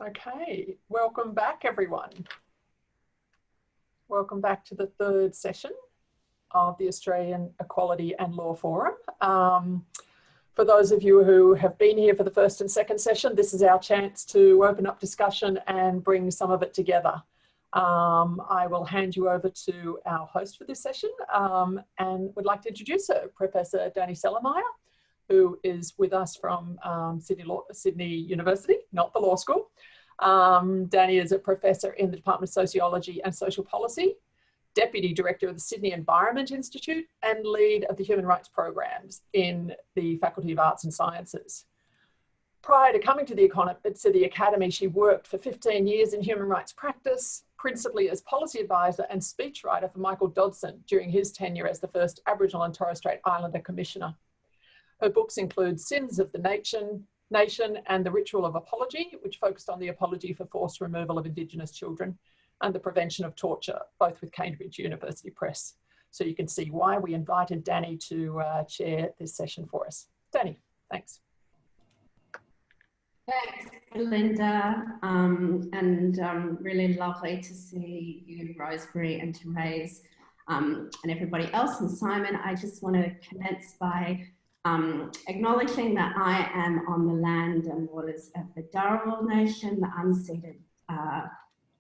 Okay, welcome back everyone. Welcome back to the third session of the Australian Equality and Law Forum. For those of you who have been here for the first and second session, this is our chance to open up discussion and bring some of it together. I will hand you over to our host for this session and would like to introduce her, Professor Danny Sellermeyer, who is with us from Sydney University, not the law school. Danny is a professor in the Department of Sociology and Social Policy, Deputy Director of the Sydney Environment Institute, and lead of the Human Rights Programs in the Faculty of Arts and Sciences. Prior to coming to the Academy, she worked for 15 years in human rights practice, principally as policy advisor and speechwriter for Michael Dodson during his tenure as the first Aboriginal and Torres Strait Islander Commissioner. Her books include Sins of the Nation and The Ritual of Apology, which focused on the apology for forced removal of Indigenous children and the prevention of torture, both with Cambridge University Press. So you can see why we invited Danny to chair this session for us. Danny, thanks. Thanks, Belinda, really lovely to see you, Rosemary, and Therese, and everybody else. And Simon, I just want to commence by acknowledging that I am on the land and waters of the Dharawal Nation, the unceded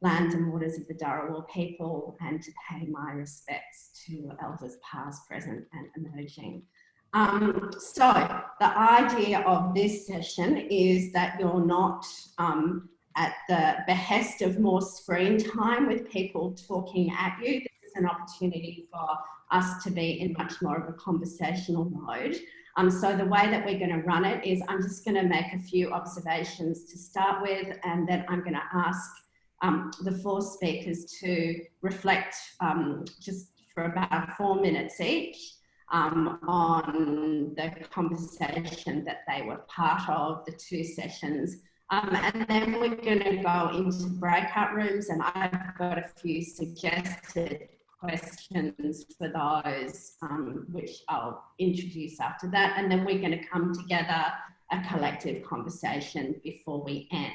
land and waters of the Dharawal people, and to pay my respects to elders past, present and emerging. So the idea of this session is that you're not at the behest of more screen time with people talking at you. This is an opportunity for us to be in much more of a conversational mode. So the way that we're going to run it is I'm just going to make a few observations to start with, and then I'm going to ask the four speakers to reflect just for about 4 minutes each on the conversation that they were part of, the two sessions. And then we're going to go into breakout rooms, and I've got a few suggested questions for those, which I'll introduce after that. And then we're going to come together a collective conversation before we end.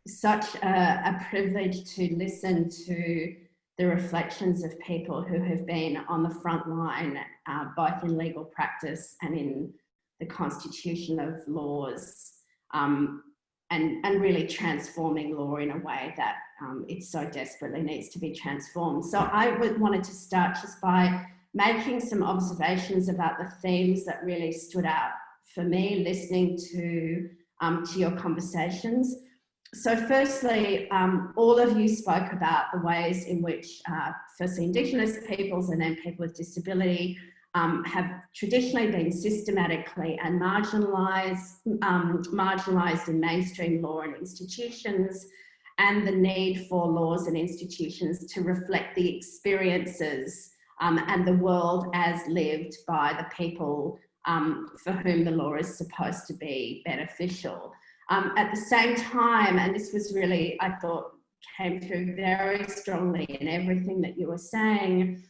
Such a privilege to listen to the reflections of people who have been on the front line, both in legal practice and in the constitution of laws, and really transforming law in a way that it so desperately needs to be transformed. So I wanted to start just by making some observations about the themes that really stood out for me listening to your conversations. So firstly, all of you spoke about the ways in which firstly Indigenous peoples and then people with disability have traditionally been systematically and marginalised in mainstream law and institutions, and the need for laws and institutions to reflect the experiences and the world as lived by the people for whom the law is supposed to be beneficial. At the same time, and this was really, I thought, came through very strongly in everything that you were saying,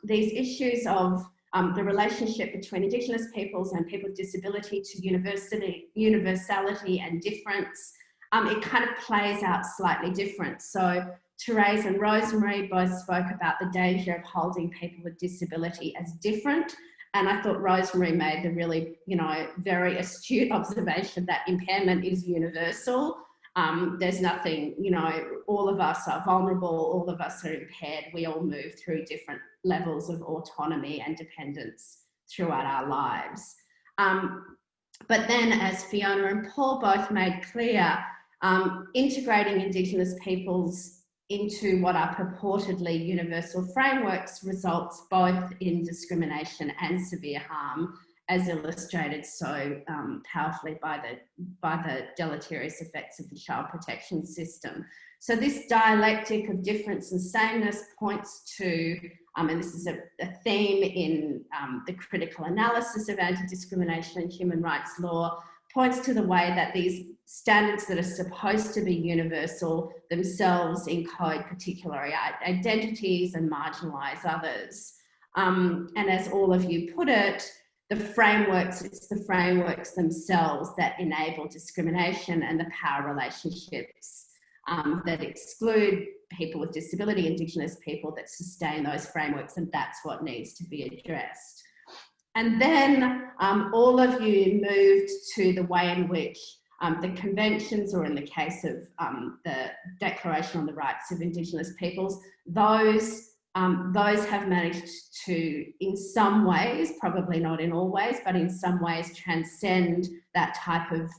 these issues of the relationship between Indigenous peoples and people with disability to universality and difference, it kind of plays out slightly different. So Therese and Rosemary both spoke about the danger of holding people with disability as different. And I thought Rosemary made the really, very astute observation that impairment is universal. There's nothing, all of us are vulnerable, all of us are impaired. We all move through different levels of autonomy and dependence throughout our lives. But then, as Fiona and Paul both made clear, integrating Indigenous peoples into what are purportedly universal frameworks results both in discrimination and severe harm, as illustrated so powerfully by the deleterious effects of the child protection system. So this dialectic of difference and sameness points to, and this is a theme in the critical analysis of anti-discrimination and human rights law, points to the way that these standards that are supposed to be universal themselves encode particular identities and marginalise others. And as all of you put it, the frameworks, it's the frameworks themselves that enable discrimination and the power relationships that exclude people with disability, Indigenous people, that sustain those frameworks, and that's what needs to be addressed. And then all of you moved to the way in which the conventions, or in the case of the Declaration on the Rights of Indigenous Peoples, those have managed to, in some ways, probably not in all ways, but in some ways transcend that type of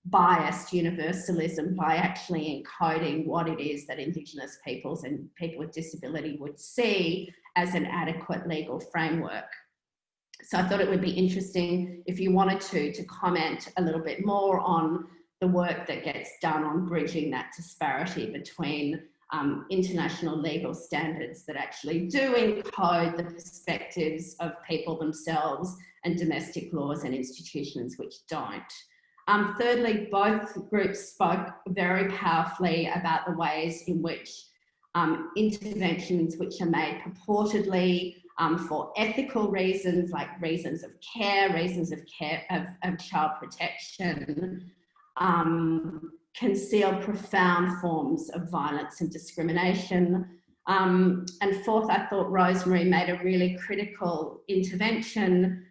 biased universalism by actually encoding what it is that Indigenous peoples and people with disability would see as an adequate legal framework. So I thought it would be interesting, if you wanted to comment a little bit more on the work that gets done on bridging that disparity between international legal standards that actually do encode the perspectives of people themselves and domestic laws and institutions which don't. Thirdly, both groups spoke very powerfully about the ways in which interventions which are made purportedly for ethical reasons, like reasons of care, of child protection, conceal profound forms of violence and discrimination. And fourth, I thought Rosemary made a really critical intervention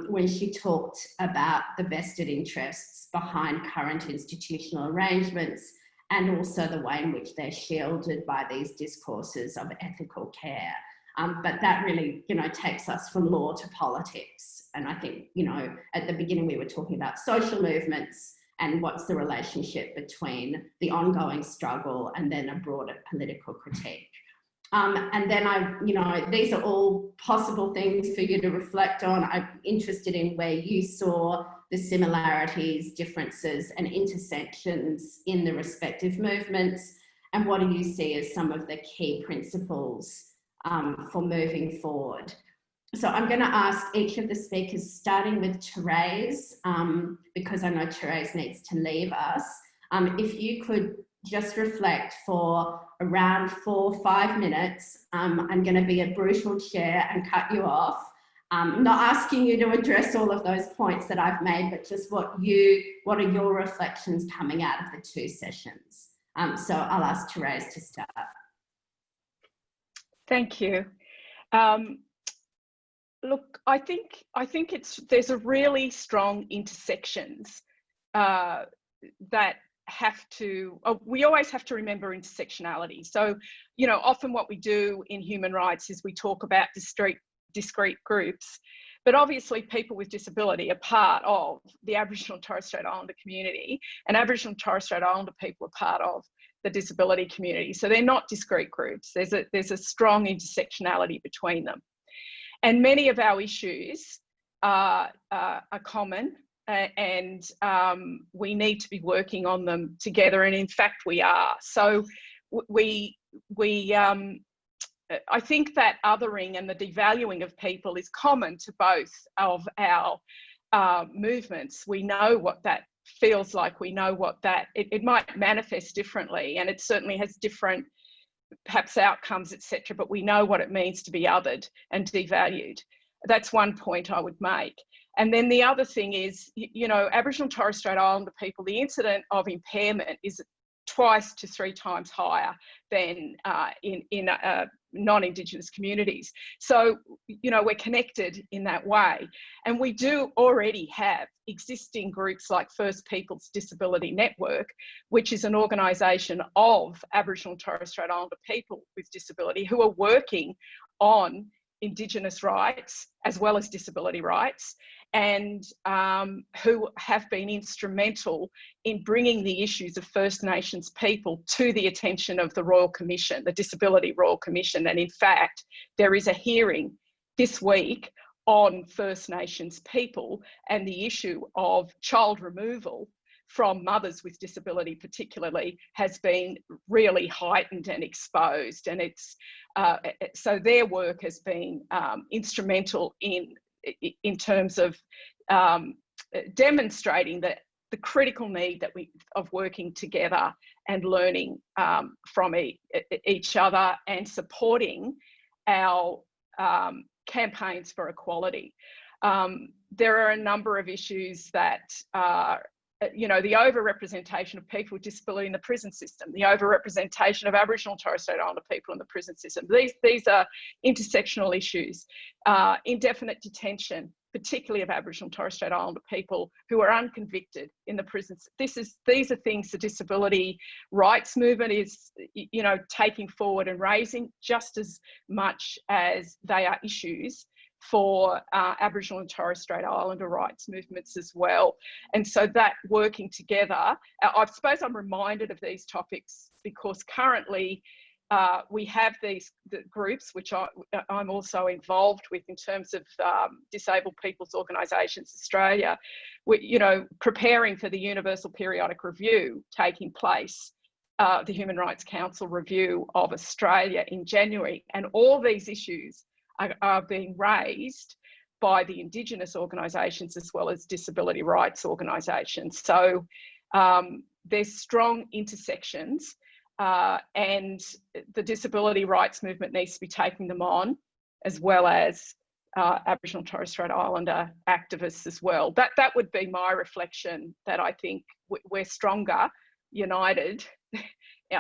when she talked about the vested interests behind current institutional arrangements, and also the way in which they're shielded by these discourses of ethical care. But that really, takes us from law to politics. And I think, at the beginning we were talking about social movements and what's the relationship between the ongoing struggle and then a broader political critique. And then these are all possible things for you to reflect on. I'm interested in where you saw the similarities, differences, and intersections in the respective movements, and what do you see as some of the key principles for moving forward. So I'm going to ask each of the speakers, starting with Therese, because I know Therese needs to leave us, if you could just reflect for around 4 or 5 minutes. I'm going to be a brutal chair and cut you off. Not asking you to address all of those points that I've made, but just what are your reflections coming out of the 2 sessions? So I'll ask Therese to start. Thank you. Look, I think there's a really strong intersections that have to, we always have to remember intersectionality. So, often what we do in human rights is we talk about discrete groups, but obviously people with disability are part of the Aboriginal and Torres Strait Islander community, and Aboriginal and Torres Strait Islander people are part of the disability community. So they're not discrete groups. There's a strong intersectionality between them. And many of our issues are common, and we need to be working on them together. And in fact, we are. So I think that othering and the devaluing of people is common to both of our movements. We know what that feels like. We know what that, it might manifest differently, and it certainly has different perhaps outcomes, etc. But we know what it means to be othered and devalued. That's one point I would make. And then the other thing is, Aboriginal and Torres Strait Islander people, the incident of impairment is 2 to 3 times higher than in non-Indigenous communities. So, we're connected in that way. And we do already have existing groups like First Peoples Disability Network, which is an organisation of Aboriginal and Torres Strait Islander people with disability who are working on Indigenous rights as well as disability rights, and who have been instrumental in bringing the issues of First Nations people to the attention of the Royal Commission, the Disability Royal Commission. And in fact, there is a hearing this week on First Nations people and the issue of child removal from mothers with disability particularly has been really heightened and exposed. And it's so their work has been instrumental in terms of demonstrating that the critical need of working together and learning from each other and supporting our campaigns for equality. there are a number of issues that you know, the overrepresentation of people with disability in the prison system, the overrepresentation of Aboriginal and Torres Strait Islander people in the prison system. These are intersectional issues. Indefinite detention, particularly of Aboriginal and Torres Strait Islander people who are unconvicted in the prisons. These are things the disability rights movement is, you know, taking forward and raising just as much as they are issues for Aboriginal and Torres Strait Islander rights movements as well. And so that working together, I suppose I'm reminded of these topics because currently we have the groups, which I'm also involved with in terms of Disabled People's Organisations Australia, you know, preparing for the Universal Periodic Review taking place, the Human Rights Council review of Australia in January. And all these issues are being raised by the Indigenous organisations as well as disability rights organisations. So there's strong intersections and the disability rights movement needs to be taking them on, as well as Aboriginal and Torres Strait Islander activists as well. That would be my reflection, that I think we're stronger, united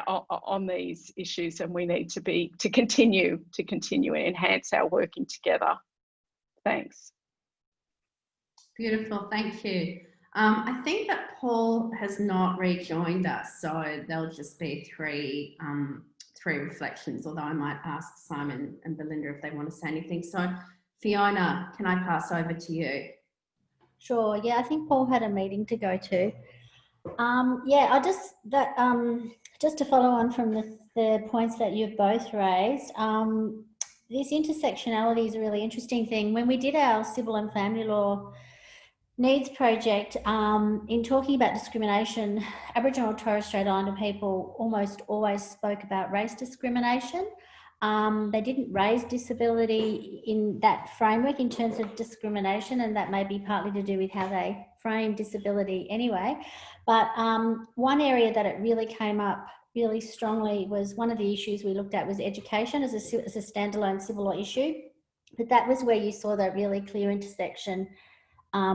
on these issues, and we need to continue and enhance our working together. Thanks. Beautiful, thank you. I think that Paul has not rejoined us, so there'll just be three reflections, although I might ask Simon and Belinda if they want to say anything. So Fiona, can I pass over to you? Sure, yeah, I think Paul had a meeting to go to. Yeah, just to follow on from the points that you've both raised, this intersectionality is a really interesting thing. When we did our civil and family law needs project, in talking about discrimination, Aboriginal and Torres Strait Islander people almost always spoke about race discrimination. They didn't raise disability in that framework in terms of discrimination, and that may be partly to do with how they frame disability anyway. But one area that it really came up really strongly was, one of the issues we looked at was education as a standalone civil law issue. But that was where you saw that really clear intersection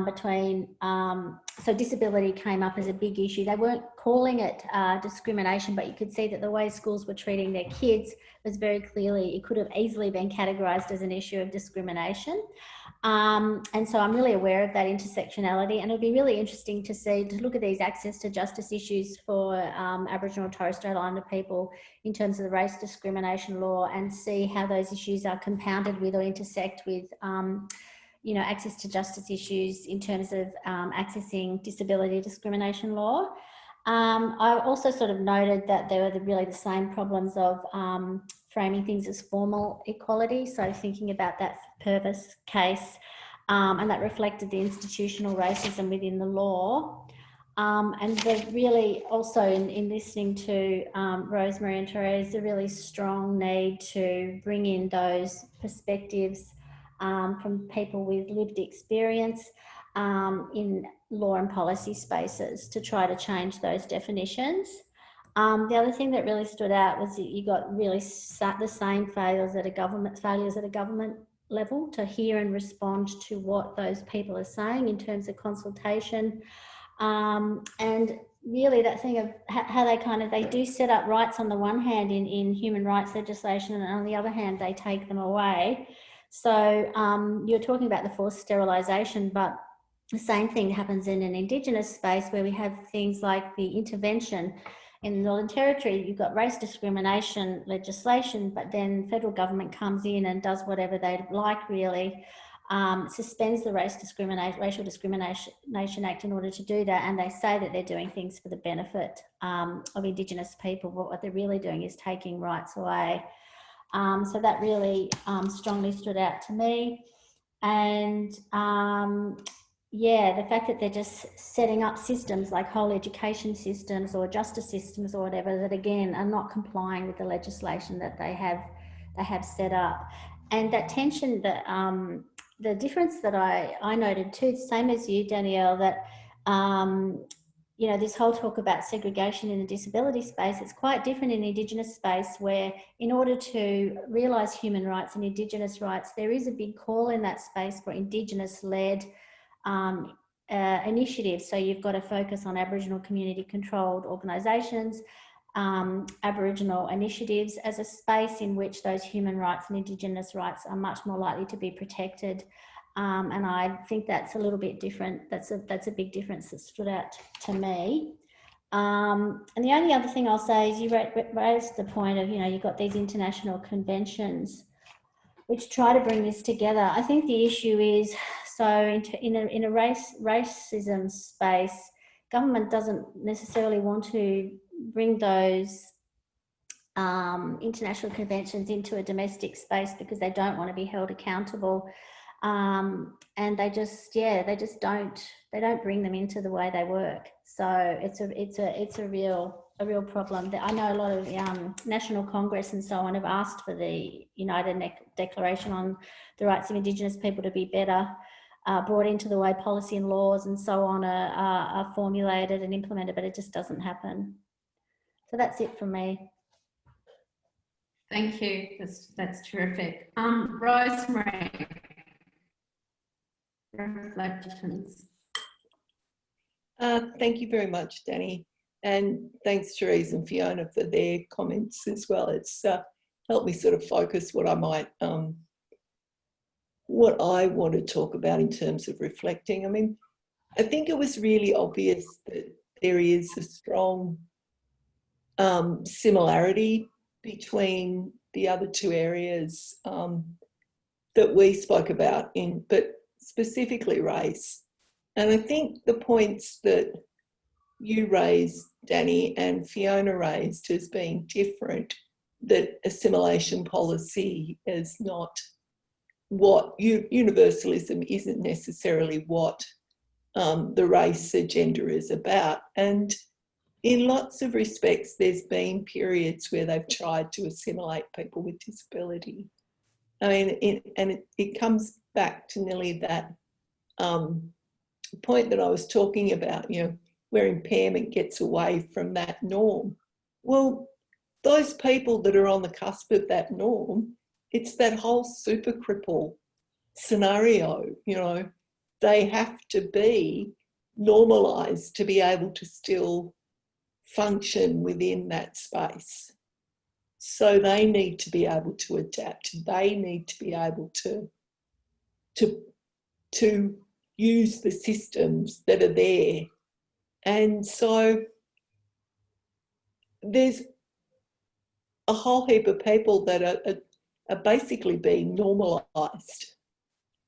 between, so disability came up as a big issue. They weren't calling it discrimination, but you could see that the way schools were treating their kids was very clearly, it could have easily been categorised as an issue of discrimination. And so I'm really aware of that intersectionality, and it'll be really interesting to look at these access to justice issues for Aboriginal and Torres Strait Islander people in terms of the race discrimination law, and see how those issues are compounded with or intersect with you know, access to justice issues in terms of accessing disability discrimination law. I also sort of noted that there were really the same problems of framing things as formal equality, so thinking about that Purvis case, and that reflected the institutional racism within the law. And really also in listening to Rosemary and Therese, a really strong need to bring in those perspectives from people with lived experience in law and policy spaces to try to change those definitions. The other thing that really stood out was that you got really the same failures at a government level to hear and respond to what those people are saying in terms of consultation. And really that thing of how they do set up rights on the one hand in human rights legislation, and on the other hand they take them away. So you're talking about the forced sterilisation, but the same thing happens in an Indigenous space where we have things like the intervention. In the Northern Territory, you've got race discrimination legislation, but then federal government comes in and does whatever they like, really, suspends the Racial Discrimination Act in order to do that, and they say that they're doing things for the benefit of Indigenous people, but what they're really doing is taking rights away. So that really strongly stood out to me. And yeah, the fact that they're just setting up systems like whole education systems or justice systems or whatever that again are not complying with the legislation that they have set up. And that tension, that the difference that I noted too, same as you, Danielle, that you know, this whole talk about segregation in the disability space, it's quite different in Indigenous space, where in order to realise human rights and Indigenous rights, there is a big call in that space for Indigenous-led initiatives. So you've got to focus on Aboriginal community-controlled organisations, Aboriginal initiatives as a space in which those human rights and Indigenous rights are much more likely to be protected. And I think that's a little bit different. That's a big difference that stood out to me. And the only other thing I'll say is you raised the point of, you know, you've got these international conventions which try to bring this together. I think the issue is, so in a racism space, government doesn't necessarily want to bring those international conventions into a domestic space because they don't want to be held accountable. And they don't bring them into the way they work. So it's a real problem. I know a lot of National Congress and so on have asked for the United Declaration on the Rights of Indigenous People to be better brought into the way policy and laws and so on are formulated and implemented, but it just doesn't happen. So that's it from me. Thank you. That's terrific. Rosemary, reflections. Thank you very much, Danny, and thanks Therese and Fiona for their comments as well. It's helped me sort of focus what I might, what I want to talk about in terms of reflecting. I mean, I think it was really obvious that there is a strong similarity between the other two areas that we spoke about, but specifically race. And I think the points that you raised, Danny, and Fiona raised as being different, that assimilation policy is not what, universalism isn't necessarily what the race agenda is about. And in lots of respects, there's been periods where they've tried to assimilate people with disability. I mean, it comes back to nearly that point that I was talking about, you know, where impairment gets away from that norm. Well, those people that are on the cusp of that norm, it's that whole super cripple scenario, you know, they have to be normalised to be able to still function within that space. So they need to be able to adapt. They need to be able to use the systems that are there. And so there's a whole heap of people that are basically being normalised,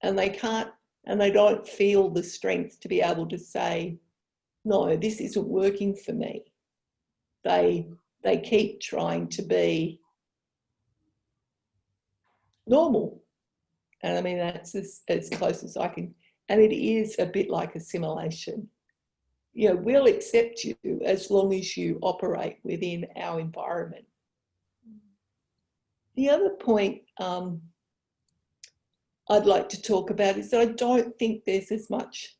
and they can't, and they don't feel the strength to be able to say, no, this isn't working for me. They keep trying to be normal. And I mean, that's as close as I can. And it is a bit like assimilation. You know, we'll accept you as long as you operate within our environment. The other point I'd like to talk about is that I don't think there's as much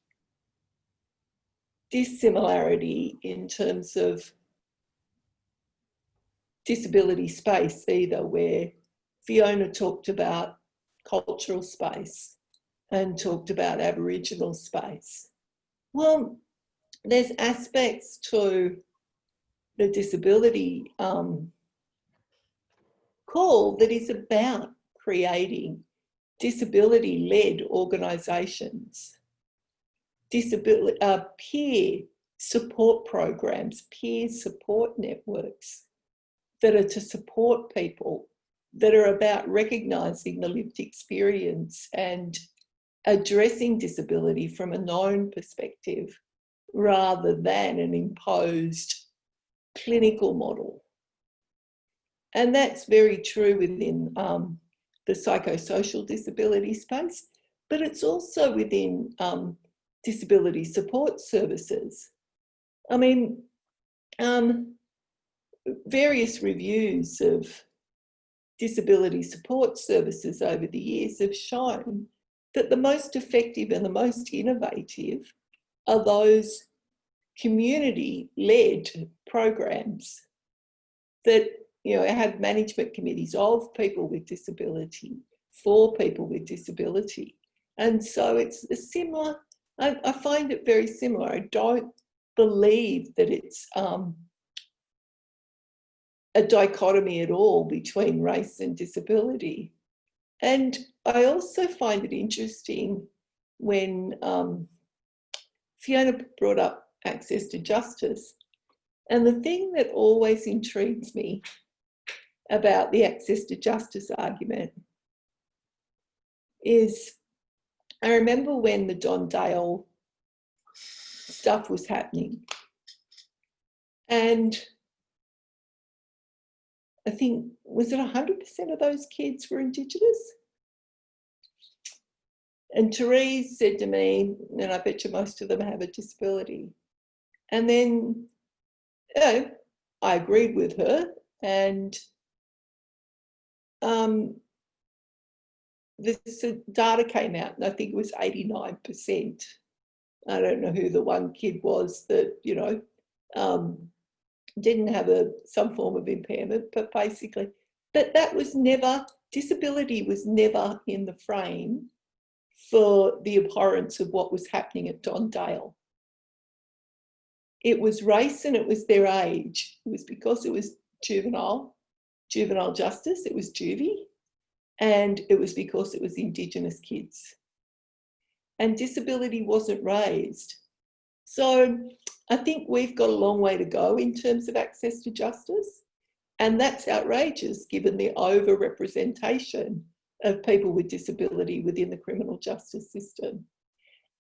dissimilarity in terms of disability space either, where Fiona talked about cultural space and talked about Aboriginal space. Well, there's aspects to the disability call that is about creating disability-led organisations, peer support programs, peer support networks that are to support people, that are about recognising the lived experience and addressing disability from a known perspective rather than an imposed clinical model. And that's very true within the psychosocial disability space, but it's also within disability support services. I mean, various reviews of disability support services over the years have shown that the most effective and the most innovative are those community-led programs that, you know, have management committees of people with disability, for people with disability. And so it's a similar, I find it very similar. I don't believe that it's a dichotomy at all between race and disability. And I also find it interesting when Fiona brought up access to justice. And the thing that always intrigues me about the access to justice argument is, I remember when the Don Dale stuff was happening, and I think, was it 100% of those kids were Indigenous? And Therese said to me, and I bet you most of them have a disability. And then, you know, I agreed with her, and this data came out, and I think it was 89%. I don't know who the one kid was that, you know, didn't have some form of impairment, but basically, that was never, disability was never in the frame for the abhorrence of what was happening at Don Dale. It was race and it was their age. It was because it was juvenile justice, it was juvie, and it was because it was Indigenous kids. And disability wasn't raised. So I think we've got a long way to go in terms of access to justice. And that's outrageous given the over-representation of people with disability within the criminal justice system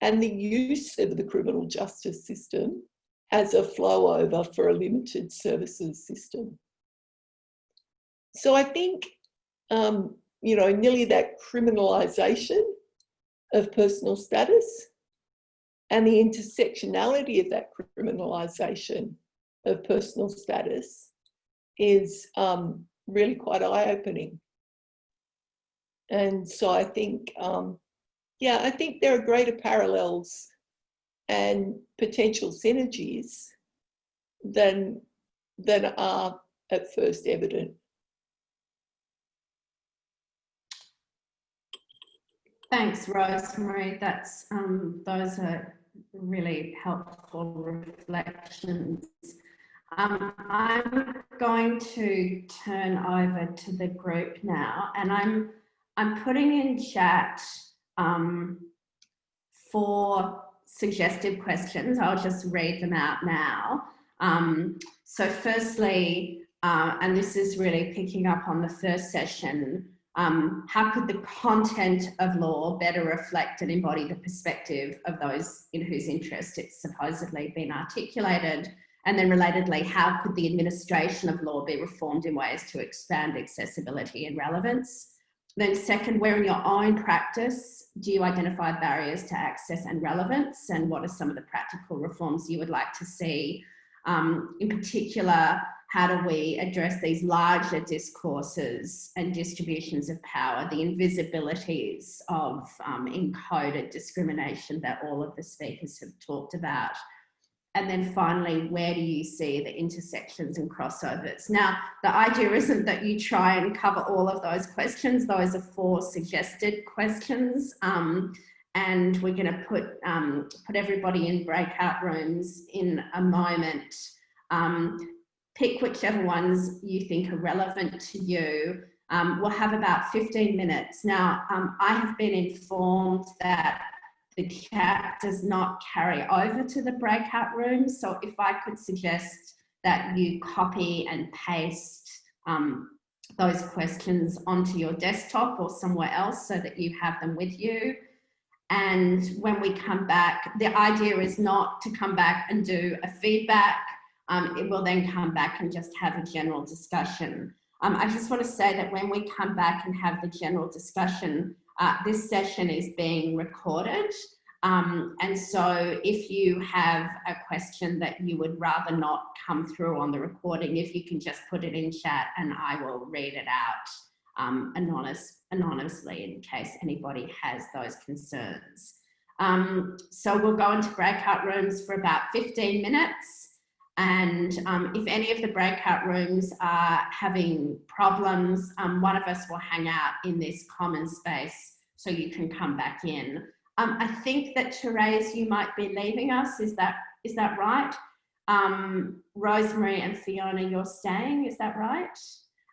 and the use of the criminal justice system as a flow over for a limited services system. So I think, you know, nearly that criminalisation of personal status and the intersectionality of that criminalisation of personal status is really quite eye-opening. And so I think, yeah, I think there are greater parallels and potential synergies than are at first evident. Thanks, Rosemary. That's those are really helpful reflections. I'm going to turn over to the group now, and I'm putting in chat 4 suggestive questions. I'll just read them out now. So firstly, and this is really picking up on the first session, how could the content of law better reflect and embody the perspective of those in whose interest it's supposedly been articulated? And then relatedly, how could the administration of law be reformed in ways to expand accessibility and relevance? Then second, where in your own practice do you identify barriers to access and relevance? And what are some of the practical reforms you would like to see? In particular, how do we address these larger discourses and distributions of power, the invisibilities of encoded discrimination that all of the speakers have talked about? And then finally, where do you see the intersections and crossovers? Now, the idea isn't that you try and cover all of those questions. Those are 4 suggested questions. And we're going to put everybody in breakout rooms in a moment. Pick whichever ones you think are relevant to you. We'll have about 15 minutes. Now, I have been informed that the chat does not carry over to the breakout rooms. So if I could suggest that you copy and paste those questions onto your desktop or somewhere else so that you have them with you. And when we come back, the idea is not to come back and do a feedback. It will then come back and just have a general discussion. I just want to say that when we come back and have the general discussion, this session is being recorded. And so if you have a question that you would rather not come through on the recording, if you can just put it in chat and I will read it out anonymously in case anybody has those concerns. So we'll go into breakout rooms for about 15 minutes. And if any of the breakout rooms are having problems, one of us will hang out in this common space so you can come back in. I think that Therese, you might be leaving us. Is that right? Rosemary and Fiona, you're staying. Is that right?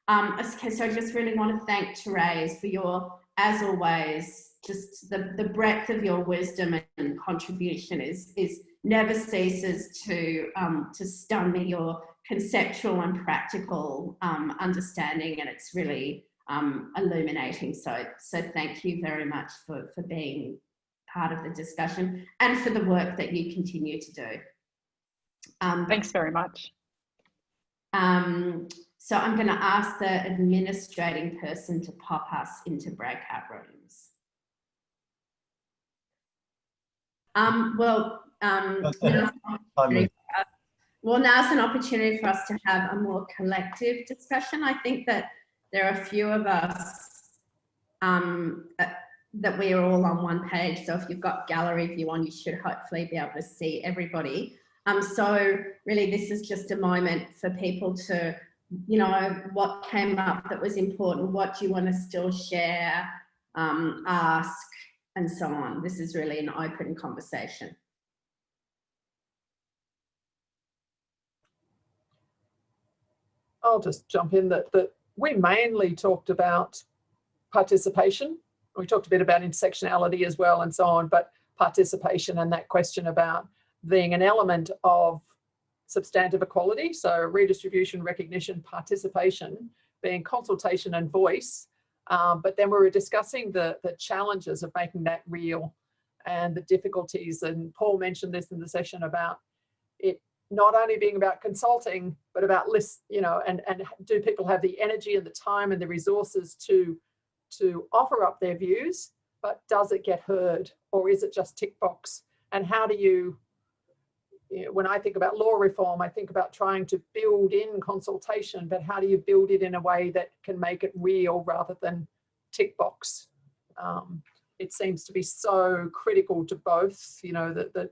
Okay, so I just really want to thank Therese for your, as always, just the breadth of your wisdom and contribution is never ceases to stun me, your conceptual and practical understanding, and it's really illuminating. So thank you very much for being part of the discussion and for the work that you continue to do. Thanks very much. So I'm going to ask the administrating person to pop us into breakout rooms. Now's an opportunity for us to have a more collective discussion. I think that there are a few of us that we are all on one page. So if you've got gallery view on, you should hopefully be able to see everybody. So really this is just a moment for people to, you know, what came up that was important, what do you want to still share, ask, and so on. This is really an open conversation. I'll just jump in that we mainly talked about participation. We talked a bit about intersectionality as well and so on, but participation and that question about being an element of substantive equality. So redistribution, recognition, participation, being consultation and voice. But then we were discussing the challenges of making that real and the difficulties. And Paul mentioned this in the session about it not only being about consulting, but about list, you know, and do people have the energy and the time and the resources to offer up their views, but does it get heard, or is it just tick box? And how do you know, when I think about law reform, I think about trying to build in consultation, but how do you build it in a way that can make it real rather than tick box? It seems to be so critical to both, you know, that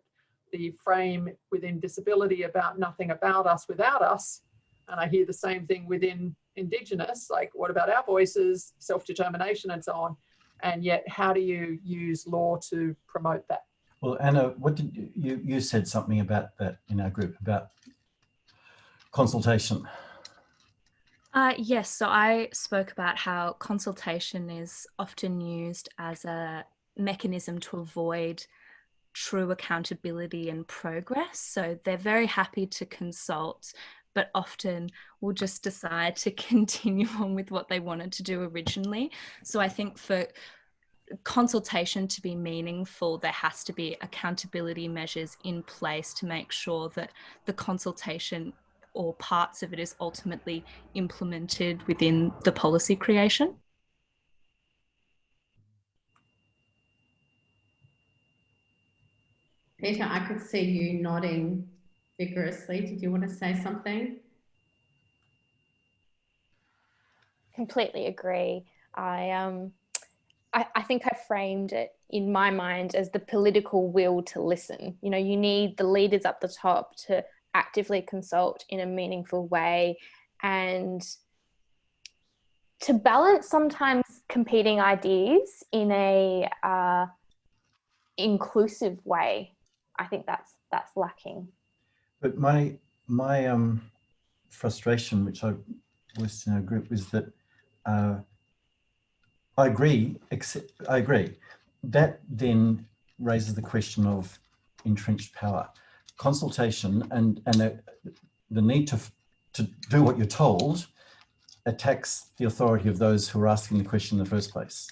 the frame within disability about nothing about us without us. And I hear the same thing within Indigenous, like what about our voices, self-determination and so on. And yet how do you use law to promote that? Well, Anna, what did you said something about that in our group about consultation? Yes, so I spoke about how consultation is often used as a mechanism to avoid true accountability and progress. So they're very happy to consult, but often will just decide to continue on with what they wanted to do originally. So I think for consultation to be meaningful, there has to be accountability measures in place to make sure that the consultation or parts of it is ultimately implemented within the policy creation. Peter, I could see you nodding vigorously. Did you want to say something? Completely agree. I think I framed it in my mind as the political will to listen. You know, you need the leaders up the top to actively consult in a meaningful way and to balance sometimes competing ideas in a inclusive way. I think that's lacking. But my frustration, which I was in a group, is that I agree. That then raises the question of entrenched power. Consultation and the need to do what you're told attacks the authority of those who are asking the question in the first place.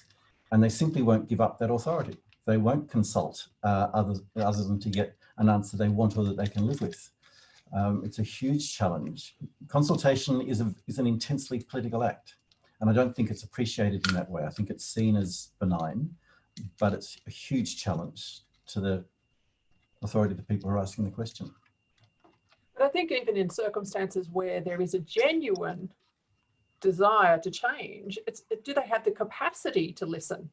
And they simply won't give up that authority. They won't consult other than to get an answer they want or that they can live with. It's a huge challenge. Consultation is an intensely political act. And I don't think it's appreciated in that way. I think it's seen as benign, but it's a huge challenge to the authority of the people who are asking the question. But I think even in circumstances where there is a genuine desire to change, do they have the capacity to listen?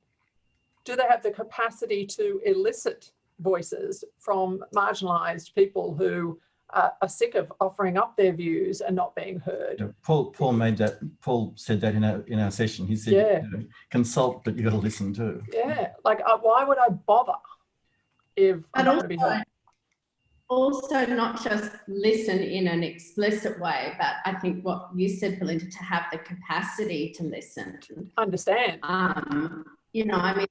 Do they have the capacity to elicit voices from marginalised people who are sick of offering up their views and not being heard. Yeah, Paul said that in our session. He said, Yeah. you know, consult, but you got to listen too. Yeah, like why would I bother if I'm not going to be heard? Also, not just listen in an explicit way, but I think what you said, Belinda, to have the capacity to listen. Understand. You know, I mean,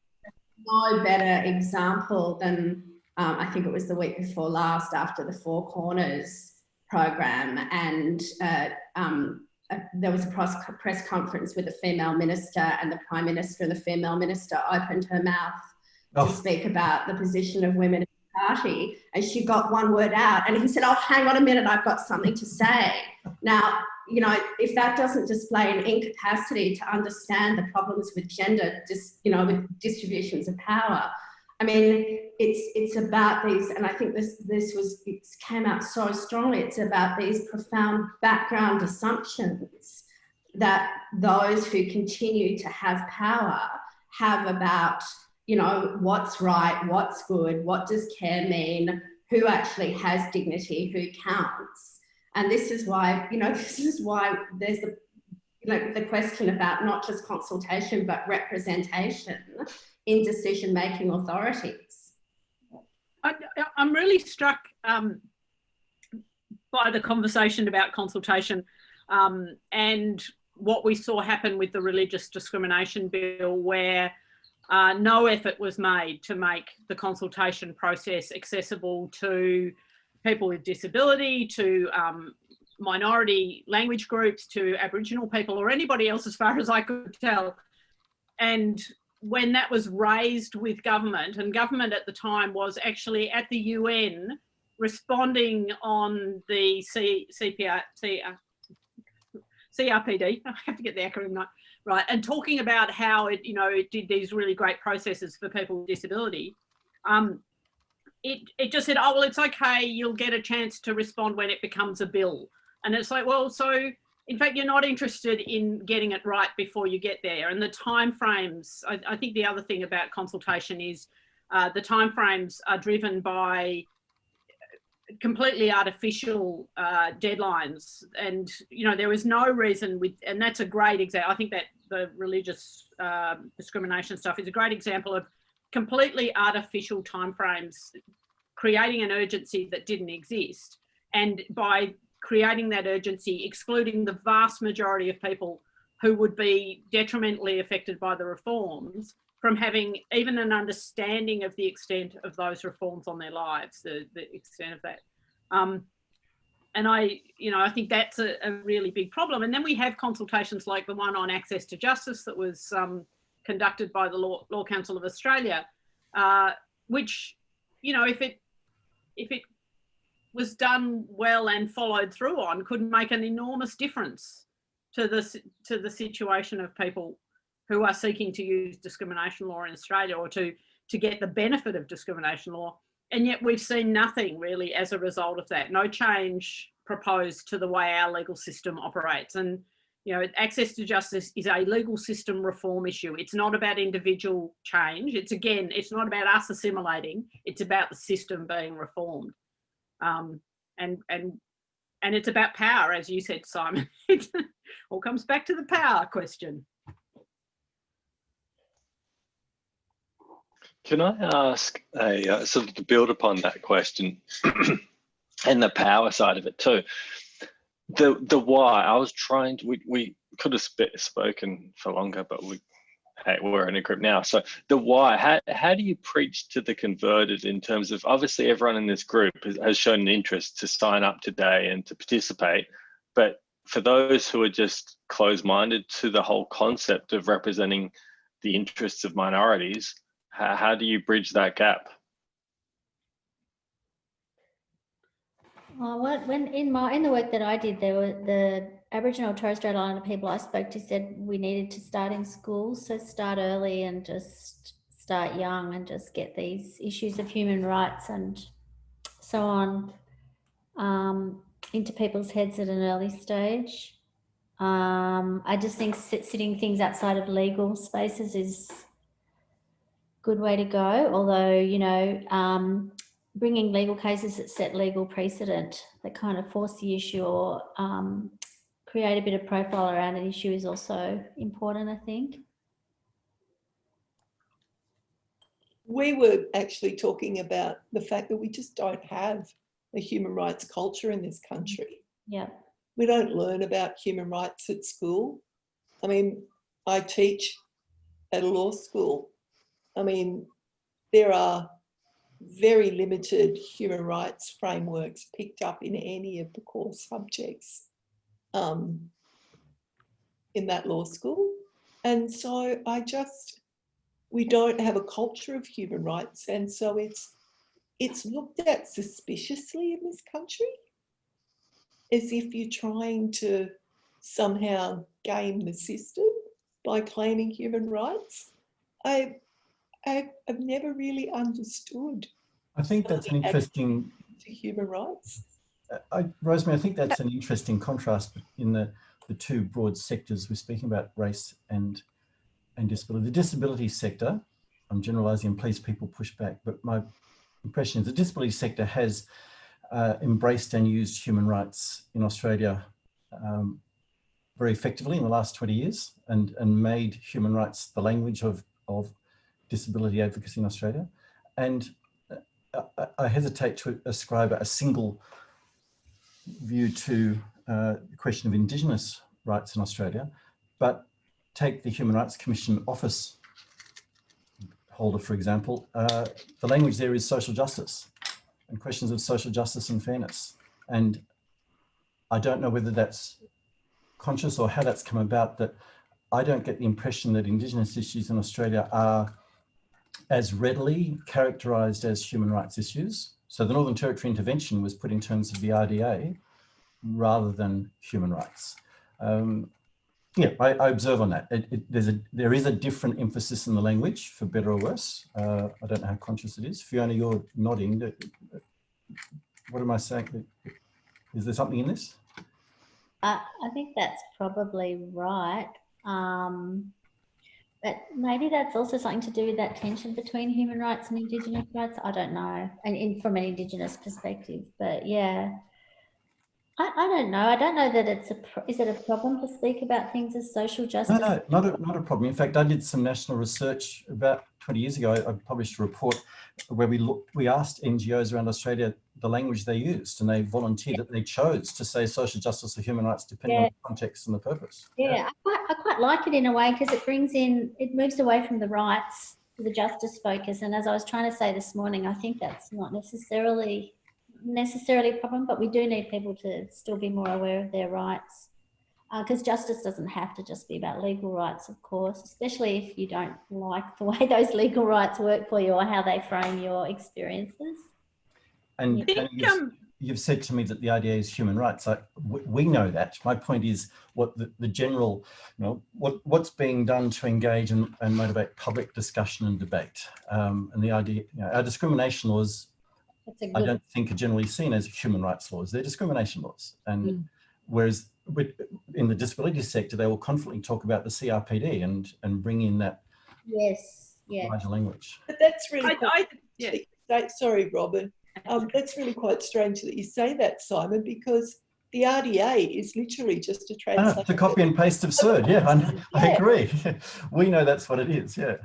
no better example than I think it was the week before last after the Four Corners program, and there was a press conference with a female minister, and the Prime Minister and the female minister opened her mouth to speak about the position of women in the party, and she got one word out, and he said, "Oh, hang on a minute, I've got something to say." Now, you know, if that doesn't display an incapacity to understand the problems with gender, with distributions of power, I mean, it's about these, and I think it came out so strongly. It's about these profound background assumptions that those who continue to have power have about, you know, what's right, what's good, what does care mean, who actually has dignity, who counts. And this is why, there's the question about not just consultation, but representation in decision-making authorities. I'm really struck by the conversation about consultation and what we saw happen with the religious discrimination bill, where no effort was made to make the consultation process accessible to people with disability, to minority language groups, to Aboriginal people, or anybody else, as far as I could tell. And when that was raised with government, and government at the time was actually at the UN responding on the CRPD, I have to get the acronym right, and talking about how it did these really great processes for people with disability. It just said, oh, well, it's okay, you'll get a chance to respond when it becomes a bill. And it's like, well, so in fact, you're not interested in getting it right before you get there. And the timeframes, I think the other thing about consultation is the timeframes are driven by completely artificial deadlines. And, there was no reason and that's a great example. I think that the religious discrimination stuff is a great example of completely artificial timeframes, creating an urgency that didn't exist. And by creating that urgency, excluding the vast majority of people who would be detrimentally affected by the reforms from having even an understanding of the extent of those reforms on their lives, the extent of that. And I think that's a really big problem. And then we have consultations like the one on access to justice that was conducted by the Law Council of Australia, which, if it was done well and followed through on, could make an enormous difference to the situation of people who are seeking to use discrimination law in Australia, or to get the benefit of discrimination law. And yet we've seen nothing really as a result of that. No change proposed to the way our legal system operates. And, access to justice is a legal system reform issue. It's not about individual change. It's not about us assimilating. It's about the system being reformed. And it's about power, as you said, Simon. It all comes back to the power question. Can I ask sort of to build upon that question and the power side of it too? The why, I was trying to, we could have spoken for longer, but we're in a group now. So the why, how do you preach to the converted in terms of, obviously everyone in this group has shown an interest to sign up today and to participate, but for those who are just closed-minded to the whole concept of representing the interests of minorities, how do you bridge that gap? When in the work that I did, there were the Aboriginal and Torres Strait Islander people I spoke to said we needed to start in schools, so start early and just start young and just get these issues of human rights and so on into people's heads at an early stage. I just think sitting things outside of legal spaces good way to go. Although, you know, bringing legal cases that set legal precedent, that kind of force the issue or create a bit of profile around an issue is also important, I think. We were actually talking about the fact that we just don't have a human rights culture in this country. Yeah. We don't learn about human rights at school. I mean, I teach at a law school. I mean, there are very limited human rights frameworks picked up in any of the core subjects in that law school. And so we don't have a culture of human rights. And so it's looked at suspiciously in this country, as if you're trying to somehow game the system by claiming human rights. I've never really understood. I think that's an interesting to human rights. Rosemary, I think that's an interesting contrast in the two broad sectors we're speaking about, race and disability. The disability sector, I'm generalising and please people push back, but my impression is the disability sector has embraced and used human rights in Australia very effectively in the last 20 years and made human rights the language of disability advocacy in Australia. And I hesitate to ascribe a single view to the question of Indigenous rights in Australia, but take the Human Rights Commission office holder, for example. The language there is social justice and questions of social justice and fairness. And I don't know whether that's conscious or how that's come about, that I don't get the impression that Indigenous issues in Australia are as readily characterised as human rights issues. So the Northern Territory intervention was put in terms of the RDA rather than human rights. Yeah, I observe on that. There is a different emphasis in the language, for better or worse. I don't know how conscious it is. Fiona, you're nodding. What am I saying? Is there something in this? I think that's probably right. But maybe that's also something to do with that tension between human rights and Indigenous rights. I don't know, and from an Indigenous perspective. But yeah, I don't know. I don't know that is it a problem to speak about things as social justice? No, not a problem. In fact, I did some national research about 20 years ago. I published a report where we asked NGOs around Australia the language they used, and they volunteered that they chose to say social justice or human rights depending on the context and the purpose. Yeah, I quite like it in a way, because it moves away from the rights to the justice focus. And as I was trying to say this morning, I think that's not necessarily a problem, but we do need people to still be more aware of their rights, because justice doesn't have to just be about legal rights, of course, especially if you don't like the way those legal rights work for you or how they frame your experiences. And you've said to me that the idea is human rights. We know that. My point is what the general, what's being done to engage and motivate public discussion and debate. And the idea, our discrimination laws, I don't think are generally seen as human rights laws. They're discrimination laws. And whereas in the disability sector, they will constantly talk about the CRPD and bring in that larger language. But that's really sorry, Robin. That's really quite strange that you say that, Simon, because the RDA is literally just a translation. It's a copy and paste of CERD, yeah, I agree. We know that's what it is, yeah.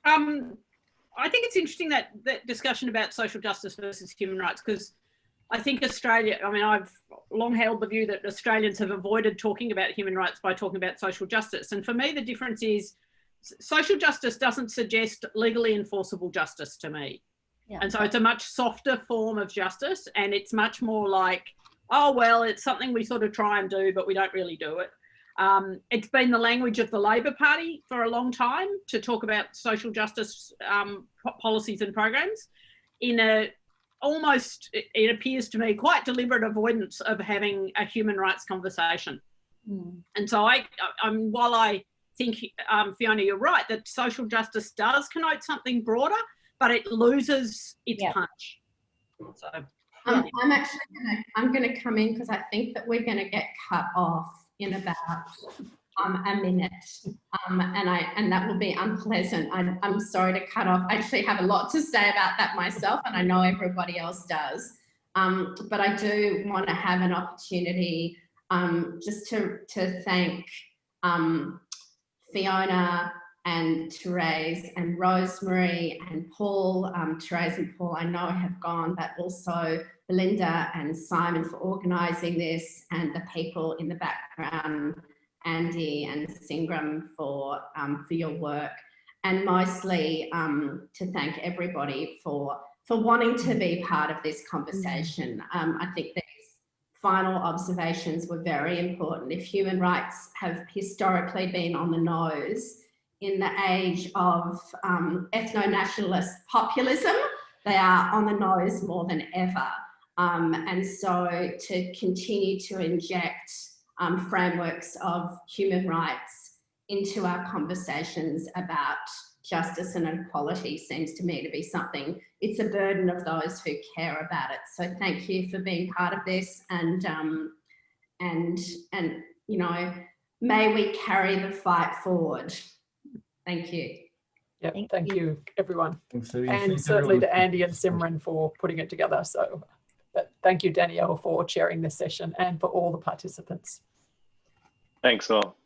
I think it's interesting that discussion about social justice versus human rights, because I think Australia, I've long held the view that Australians have avoided talking about human rights by talking about social justice. And for me, the difference is social justice doesn't suggest legally enforceable justice to me. Yeah. And so it's a much softer form of justice, and it's much more like, oh, well, it's something we sort of try and do, but we don't really do it. It's been the language of the Labor Party for a long time to talk about social justice policies and programs in almost, it appears to me, quite deliberate avoidance of having a human rights conversation. And so while I think, Fiona, you're right, that social justice does connote something broader, but it loses its punch. So I'm actually I'm going to come in because I think that we're going to get cut off in about a minute, and that will be unpleasant. I'm sorry to cut off. I actually have a lot to say about that myself, and I know everybody else does. But I do want to have an opportunity just to thank Fiona and Therese and Rosemary and Paul. Therese and Paul I know have gone, but also Belinda and Simon for organising this, and the people in the background, Andy and Singram for your work, and mostly to thank everybody for wanting to be part of this conversation. I think these final observations were very important. If human rights have historically been on the nose in the age of ethno-nationalist populism, they are on the nose more than ever. And so to continue to inject frameworks of human rights into our conversations about justice and equality seems to me to be something, it's a burden of those who care about it. So thank you for being part of this, and you know, may we carry the fight forward. Thank you. Yeah, thank you everyone. Thanks, and certainly to Andy and Simran for putting it together. So thank you, Danielle, for chairing this session, and for all the participants. Thanks all.